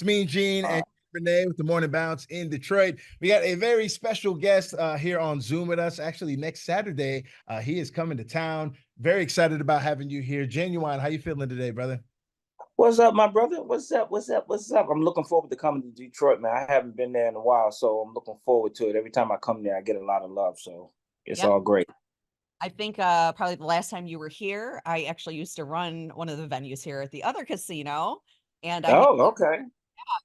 It's me, Gene, and Renee with the Morning Bounce in Detroit. We got a very special guest here on Zoom with us. Actually, next Saturday, he is coming to town. Very excited about having you here. Ginuwine, how you feeling today, brother? What's up, my brother? What's up? What's up? What's up? I'm looking forward to coming to Detroit, man. I haven't been there in a while, so I'm looking forward to it. Every time I come there, I get a lot of love, so it's Yep. all great. I think probably the last time you were here, I actually used to run one of the venues here at the other casino. And I Oh, okay.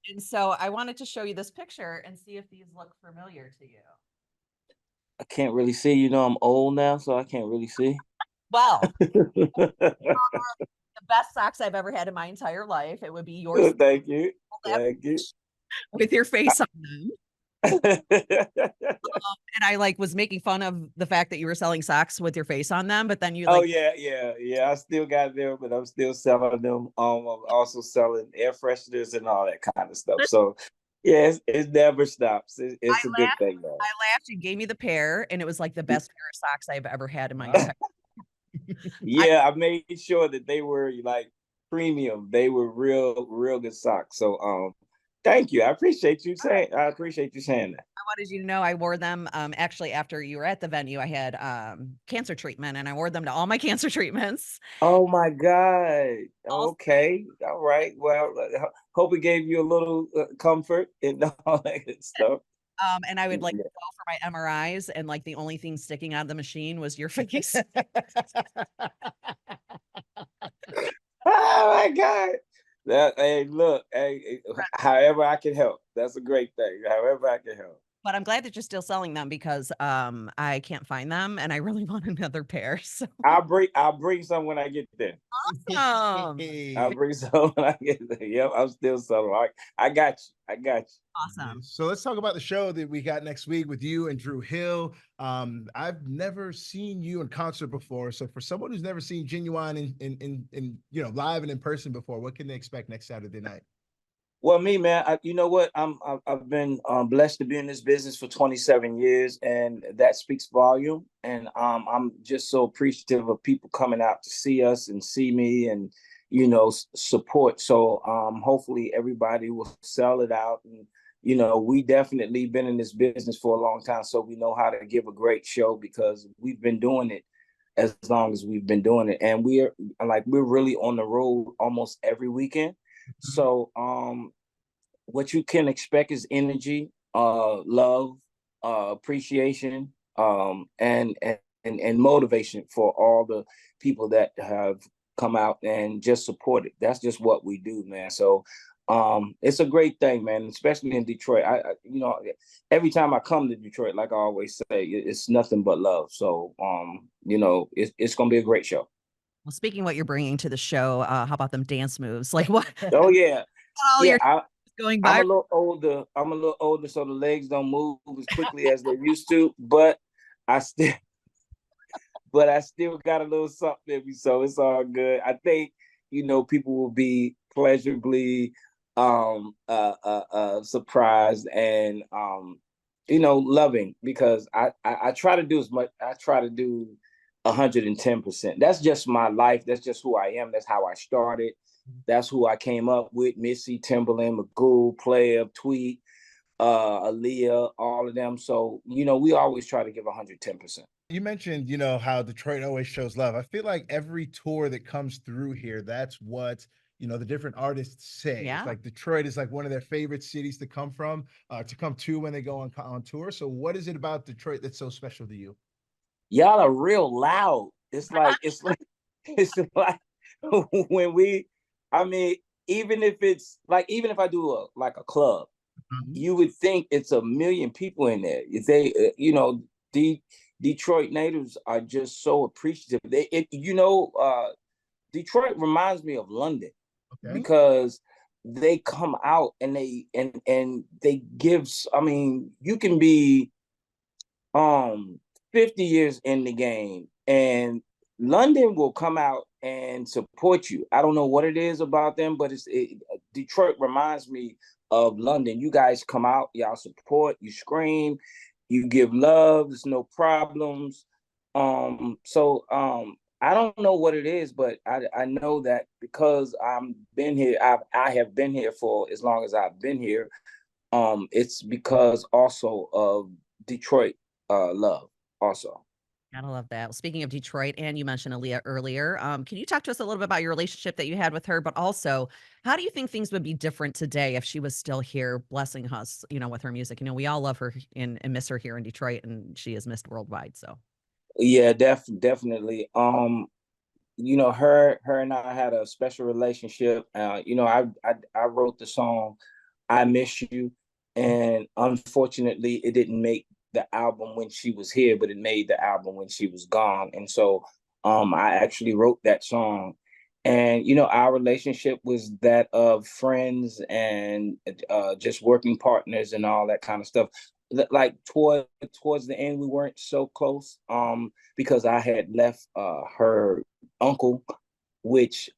and so I wanted to show you this picture and see if these look familiar to you. I can't really see. You know, I'm old now, so I can't really see. Well, the best socks I've ever had in my entire life. It would be yours Thank you. Thank you. with your face on them. And I was making fun of the fact that you were selling socks with your face on them, but then you Oh yeah. I still got them, but I'm still selling them. I'm also selling air fresheners and all that kind of stuff. So yeah, it never stops. It's a good thing, man. I laughed. You gave me the pair, and it was like the best pair of socks I've ever had in my entire. Yeah, I made sure that they were like premium. They were real good socks. So thank you. I appreciate you saying that. I wanted you to know I wore them actually after you were at the venue. I had cancer treatment, and I wore them to all my cancer treatments. Oh my God. Also, Okay. All right. Well, hope it gave you a little comfort and all that good stuff. and I would Yeah. go for my MRIs, and the only thing sticking out of the machine was your face. Oh my God. Hey, look, hey, however I can help. That's a great thing. However I can help. But I'm glad that you're still selling them because I can't find them, and I really want another pair. So I'll bring some when I get there. awesome. I'll bring some when I get there. Yep, I'm still selling. I got you. I got you. Awesome. So let's talk about the show that we got next week with you and Drew Hill. I've never seen you in concert before. So for someone who's never seen Ginuwine in live and in person before, what can they expect next Saturday night? Well, me, man, you know what? I've been blessed to be in this business for 27 years, and that speaks volume. And I'm just so appreciative of people coming out to see us and see me and support. So hopefully everybody will sell it out. And we definitely been in this business for a long time, so we know how to give a great show because we've been doing it as long as we've been doing it, and we're really on the road almost every weekend. So what you can expect is energy, love, appreciation, and motivation for all the people that have come out and just support it. That's just what we do, man. So it's a great thing, man, especially in Detroit. Every time I come to Detroit, like I always say, it's nothing but love. So it's gonna be a great show. Well, speaking of what you're bringing to the show, how about them dance moves? Like what? Oh yeah. All Yeah, your going I'm by. a little older. So the legs don't move as quickly as they used to, but I still, I still got a little something in me, so it's all good. I think people will be pleasurably surprised and loving because I try to do as much. I try to do 110%. That's just my life. That's just who I am. That's how I started. That's who I came up with: Missy, Timberland, Magoo, Player, Tweet, Aaliyah, all of them. So we always try to give 110%. You mentioned, how Detroit always shows love. I feel like every tour that comes through here, that's what, the different artists say. Yeah. It's like Detroit is like one of their favorite cities to come from, to come to when they go on tour. So what is it about Detroit that's so special to you? Y'all are real loud. It's like it's like when I mean, even if I do a club, you would think it's a million people in there. If they, the Detroit natives are just so appreciative. Detroit reminds me of London because they come out and they give. I mean, you can be 50 years in the game and London will come out and support you. I don't know what it is about them, but Detroit reminds me of London. You guys come out, y'all support, you scream, you give love, there's no problems. I I don't know what it is, but I know that because I have been here for as long as I've been here. It's because also of Detroit love also. Gotta love that. Well, speaking of Detroit, and you mentioned Aaliyah earlier, can you talk to us a little bit about your relationship that you had with her, but also how do you think things would be different today if she was still here blessing us, with her music? We all love her and miss her here in Detroit, and she is missed worldwide. So Yeah, definitely. Her and I had a special relationship. I wrote the song "I Miss You," and unfortunately, it didn't make the album when she was here, but it made the album when she was gone. And so, I actually wrote that song, and our relationship was that of friends and just working partners and all that kind of stuff. Like towards the end, we weren't so close, because I had left her uncle, which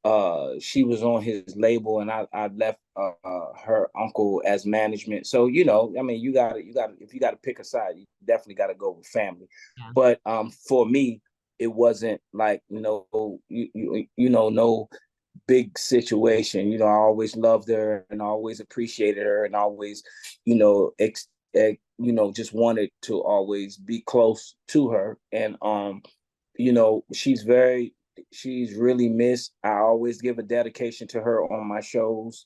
she was on his label, and I left her uncle as management. So I mean, you got if you got to pick a side, you definitely got to go with family. yeah, But for me, it wasn't like no big situation. I always loved her and always appreciated her and always, just wanted to always be close to her. And she's really missed. I always give a dedication to her on my shows.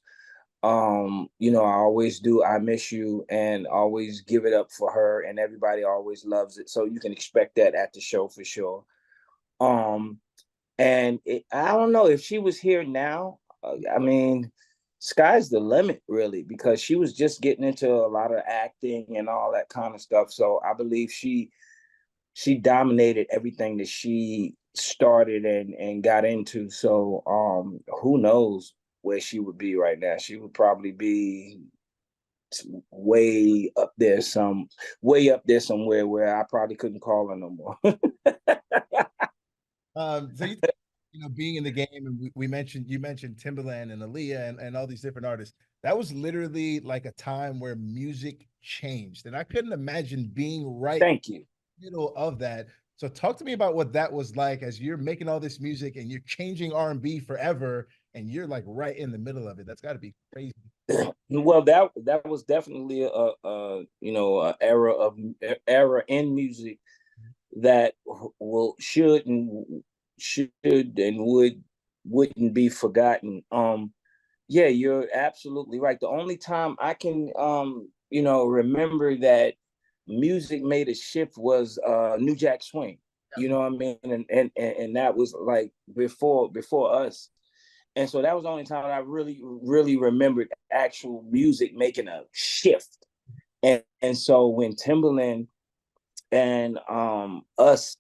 I always do I Miss You and always give it up for her, and everybody always loves it. So you can expect that at the show for sure. Um, I don't know if she was here now. I mean, sky's the limit, really, because she was just getting into a lot of acting and all that kind of stuff. So I believe she dominated everything that she started and got into. So who knows where she would be right now? She would probably be way up there somewhere where I probably couldn't call her no more. So being in the game, and you mentioned Timberland and Aaliyah and all these different artists. That was literally like a time where music changed, and I couldn't imagine being right Thank you. in the middle of that. So talk to me about what that was like as you're making all this music and you're changing R&B forever, and you're like right in the middle of it. That's got to be crazy. Well, that was definitely a era in music that will should and wouldn't be forgotten. Yeah, you're absolutely right. The only time I can remember that music made a shift was New Jack Swing. You know what I mean? And that was like before us. And so that was the only time I really remembered actual music making a shift. And so when Timberland and us,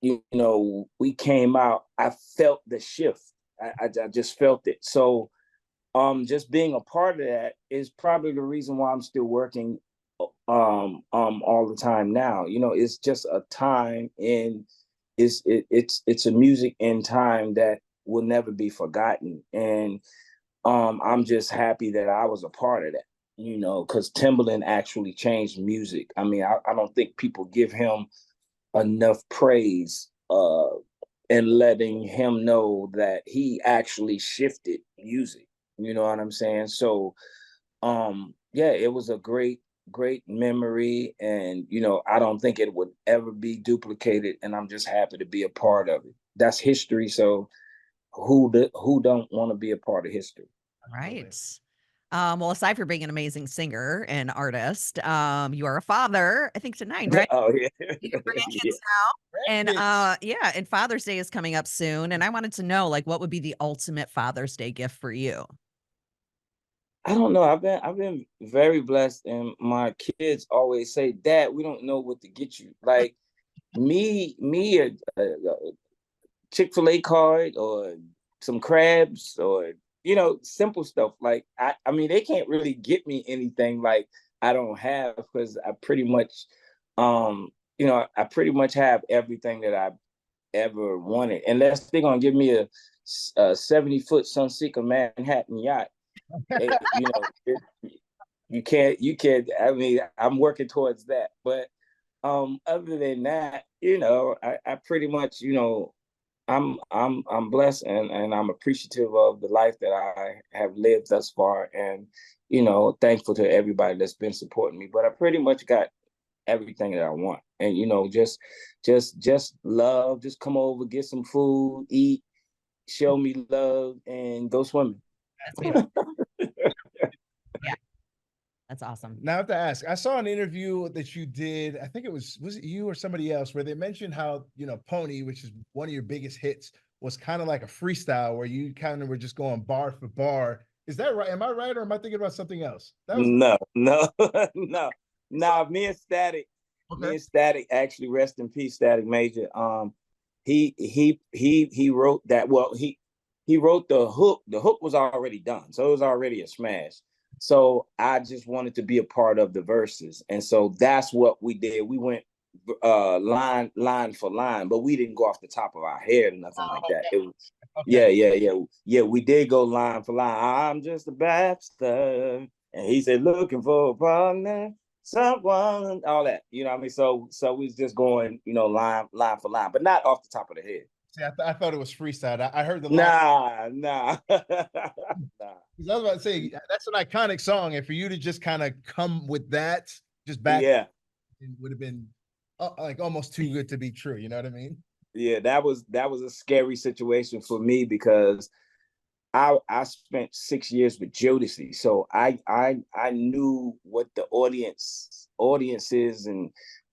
we came out, I felt the shift. I just felt it. So just being a part of that is probably the reason why I'm still working all the time now. It's just a time in it's a music in time that will never be forgotten. And I'm just happy that I was a part of that, because Timberland actually changed music. I mean, I don't think people give him enough praise, and letting him know that he actually shifted music. You know what I'm saying? So yeah, it was a great memory, and I don't think it would ever be duplicated, and I'm just happy to be a part of it. That's history, so who don't want to be a part of history? right. Well, aside from being an amazing singer and artist, you are a father, I think to 9, right? Oh yeah. You have Yeah. grandkids now. And Grandkids. yeah, and Father's Day is coming up soon. And I wanted to know, like, what would be the ultimate Father's Day gift for you? I don't know. I've been very blessed, and my kids always say, "Dad, we don't know what to get you." Like me a Chick-fil-A card or some crabs or simple stuff. Like I mean, they can't really get me anything like I don't have, because I pretty much have everything that I ever wanted, unless they're gonna give me a 70-foot Sunseeker Manhattan yacht. You can't. I mean, I'm working towards that, but other than that, I pretty much I'm blessed, and I'm appreciative of the life that I have lived thus far, and thankful to everybody that's been supporting me. But I pretty much got everything that I want, and just love. Just come over, get some food, eat, show me love, and go swimming. That's beautiful. Yeah, that's awesome. Now I have to ask, I saw an interview that you did, I think was it you or somebody else, where they mentioned how, Pony, which is one of your biggest hits, was kind of like a freestyle where you kind of were just going bar for bar. Is that right? Am I right, or am I thinking about something else? That was No, no, no, no. Me okay. and Static, actually, rest in peace, Static Major. He wrote that. Well, he wrote the hook. The hook was already done, so it was already a smash. So I just wanted to be a part of the verses, and so that's what we did. We went line for line, but we didn't go off the top of our head or nothing like that. It was Okay. yeah. We did go line for line. I'm just a bachelor, and he said looking for a partner, someone, all that. You know what I mean? So we was just going, line for line, but not off the top of the head. See, I thought it was freestyle. I heard the line. Nah. Nah. I was about to say that's an iconic song, and for you to just kind of come with that, just back, Yeah. it would have been like almost too good to be true. You know what I mean? Yeah, that was a scary situation for me because I spent 6 years with Jodeci, so I knew what the audiences and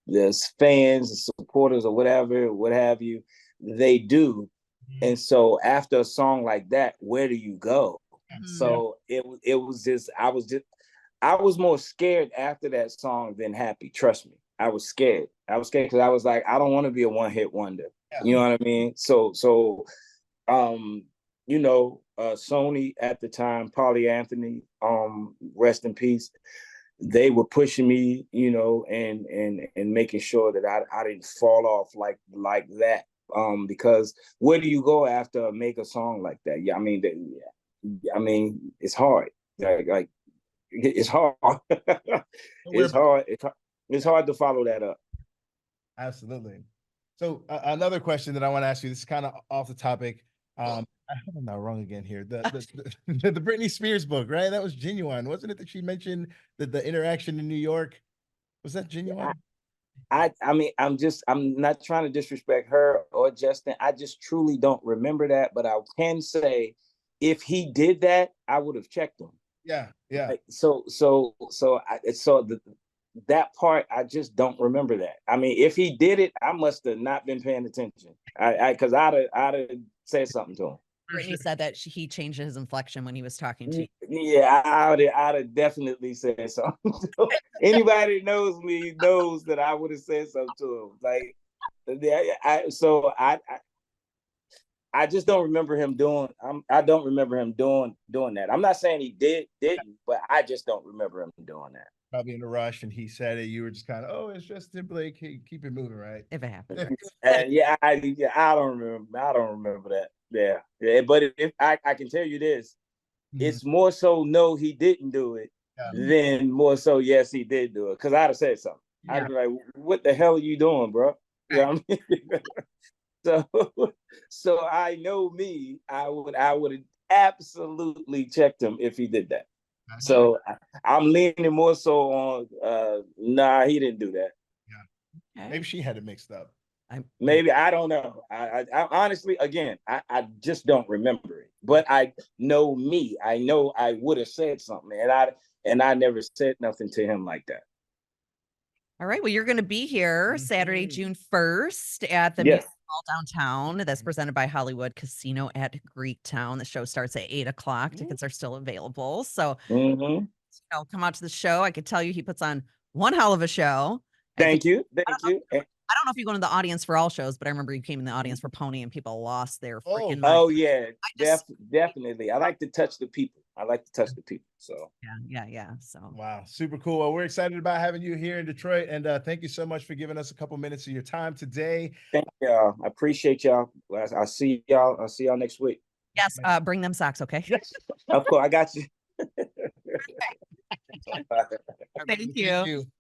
the fans and supporters or whatever, what have you, they do. And so after a song like that, where do you go? So it was just I was more scared after that song than happy. Trust me, I was scared. I was scared because I was like, I don't want to be a one-hit wonder. You know what I mean? So Sony at the time, Polly Anthony, rest in peace. They were pushing me, and making sure that I didn't fall off like that. Because where do you go after make a song like that? Yeah, I mean, it's hard. Like it's hard. It's hard. It's hard to follow that up. Absolutely. So another question that I want to ask you, this is kind of off the topic. I hope I'm not wrong again here. The Britney Spears book, right? That was Ginuwine, wasn't it? That she mentioned that the interaction in New York, was that Ginuwine? I mean, I'm not trying to disrespect her or Justin. I just truly don't remember that, but I can say if he did that, I would have checked him. Yeah, yeah. Like, that part I just don't remember that. I mean, if he did it, I must have not been paying attention. Because I'd have said something to him. Brittany said that he changed his inflection when he was talking to you. Yeah, I'd have definitely said something. Anybody that knows me knows that I would have said something to him. Like, I just don't remember him doing. I don't remember him doing that. I'm not saying he didn't, but I just don't remember him doing that. Probably in a rush, and he said it. You were just kind of, oh, it's just Timberlake. Keep it moving, right? If it happens. And I don't remember. I don't remember that. Yeah. But if I can tell you this, it's more so no, he didn't do it, than more so yes, he did do it. Because I'd have said something. I'd be like, "What the hell are you doing, bro?" You know what I mean? So I know me. I would have absolutely checked him if he did that. So I'm leaning more so on nah, he didn't do that. Yeah. Maybe she had it mixed up. Maybe, I don't know. I honestly, again, I just don't remember it. But I know me. I know I would have said something, and I never said nothing to him like that. All right. Well, you're going to be here Saturday, June 1st at the Music Hall downtown. That's presented by Hollywood Casino at Greektown. The show starts at 8:00. Tickets are still available. So come out to the show. I could tell you he puts on one hell of a show. Thank you. I don't know if you go in the audience for all shows, but I remember you came in the audience for Pony and people lost their freaking mind. Oh yeah, definitely. I like to touch the people. So yeah. So wow, super cool. Well, we're excited about having you here in Detroit, and thank you so much for giving us a couple minutes of your time today. Thank y'all. I appreciate y'all. I'll see y'all. I'll see y'all next week. Yes, bring them socks, okay? Yes. Of course, I got you. Thank you.